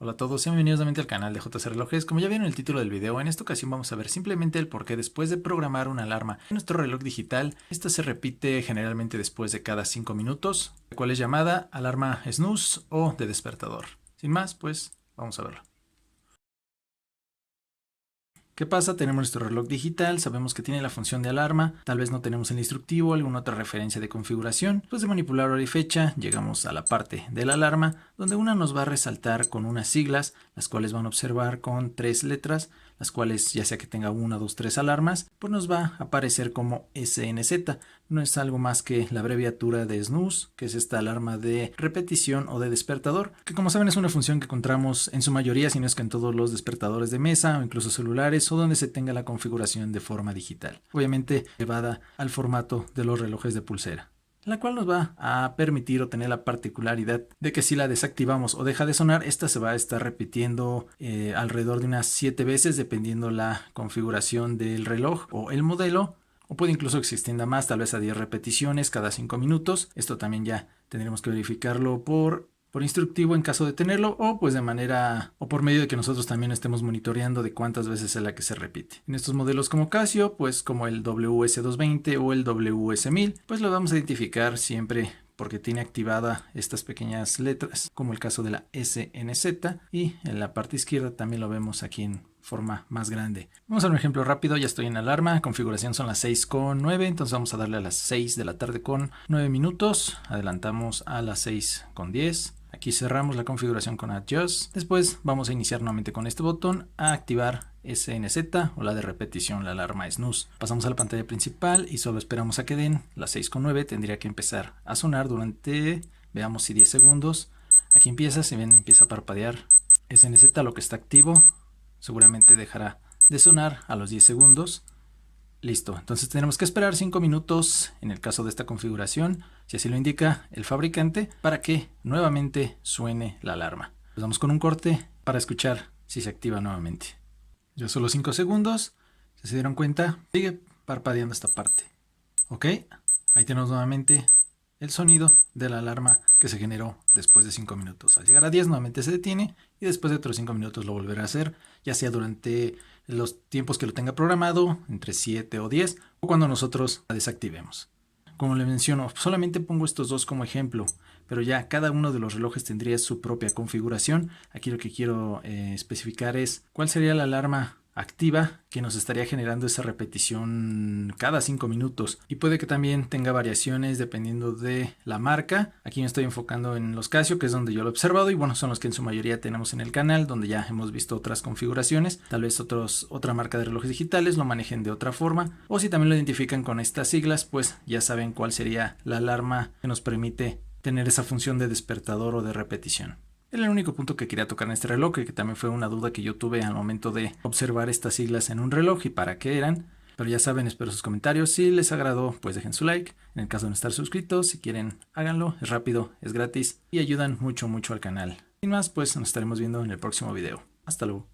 Hola a todos, sean bienvenidos nuevamente al canal de JC Relojes. Como ya vieron en el título del video, en esta ocasión vamos a ver simplemente el por qué después de programar una alarma en nuestro reloj digital, esta se repite generalmente después de cada 5 minutos, la cual es llamada alarma snooze o de despertador. Sin más, pues vamos a verlo. ¿Qué pasa? Tenemos nuestro reloj digital, sabemos que tiene la función de alarma, tal vez no tenemos el instructivo, alguna otra referencia de configuración. Después de manipular hora y fecha, llegamos a la parte de la alarma, donde una nos va a resaltar con unas siglas, las cuales van a observar con 3 letras, las cuales ya sea que tenga 1, 2, 3 alarmas, pues nos va a aparecer como SNZ. No es algo más que la abreviatura de snooze, que es esta alarma de repetición o de despertador, que como saben es una función que encontramos en su mayoría, si no es que en todos los despertadores de mesa o incluso celulares o donde se tenga la configuración de forma digital, obviamente llevada al formato de los relojes de pulsera, la cual nos va a permitir o tener la particularidad de que si la desactivamos o deja de sonar, esta se va a estar repitiendo alrededor de unas 7 veces dependiendo la configuración del reloj o el modelo, o puede incluso que se extienda más, tal vez a 10 repeticiones cada 5 minutos. Esto también ya tendremos que verificarlo por instructivo en caso de tenerlo, o pues de manera o por medio de que nosotros también estemos monitoreando de cuántas veces es la que se repite. En estos modelos como Casio, pues como el WS220 o el WS1000, pues lo vamos a identificar siempre porque tiene activada estas pequeñas letras, como el caso de la SNZ, y en la parte izquierda también lo vemos aquí en forma más grande. Vamos a ver un ejemplo rápido. Ya estoy en alarma, configuración son las 6:09, entonces vamos a darle a las 6 de la tarde con 9 minutos, adelantamos a las 6:10. Aquí cerramos la configuración con Adjust. Después vamos a iniciar nuevamente con este botón a activar SNZ o la de repetición, la alarma snooze. Pasamos a la pantalla principal y solo esperamos a que den las 6:09. Tendría que empezar a sonar durante, veamos si 10 segundos. Aquí empieza, si ven, empieza a parpadear SNZ, lo que está activo. Seguramente dejará de sonar a los 10 segundos. Listo, entonces tenemos que esperar 5 minutos en el caso de esta configuración, si así lo indica el fabricante, para que nuevamente suene la alarma. Nos damos con un corte para escuchar si se activa nuevamente. Ya solo 5 segundos, si se dieron cuenta, sigue parpadeando esta parte. Ok, ahí tenemos nuevamente el sonido de la alarma que se generó después de 5 minutos. Al llegar a 10 nuevamente se detiene y después de otros 5 minutos lo volverá a hacer, ya sea durante los tiempos que lo tenga programado, entre 7 o 10, o cuando nosotros la desactivemos. Como le menciono, solamente pongo estos dos como ejemplo, pero ya cada uno de los relojes tendría su propia configuración. Aquí lo que quiero especificar es cuál sería la alarma activa que nos estaría generando esa repetición cada 5 minutos, y puede que también tenga variaciones dependiendo de la marca. Aquí me estoy enfocando en los Casio, que es donde yo lo he observado, y bueno, son los que en su mayoría tenemos en el canal, donde ya hemos visto otras configuraciones. Tal vez otra marca de relojes digitales lo manejen de otra forma, o si también lo identifican con estas siglas, pues ya saben cuál sería la alarma que nos permite tener esa función de despertador o de repetición. Era el único punto que quería tocar en este reloj, que también fue una duda que yo tuve al momento de observar estas siglas en un reloj y para qué eran. Pero ya saben, espero sus comentarios. Si les agradó, pues dejen su like. En el caso de no estar suscritos, si quieren, háganlo. Es rápido, es gratis y ayudan mucho al canal. Sin más, pues nos estaremos viendo en el próximo video. Hasta luego.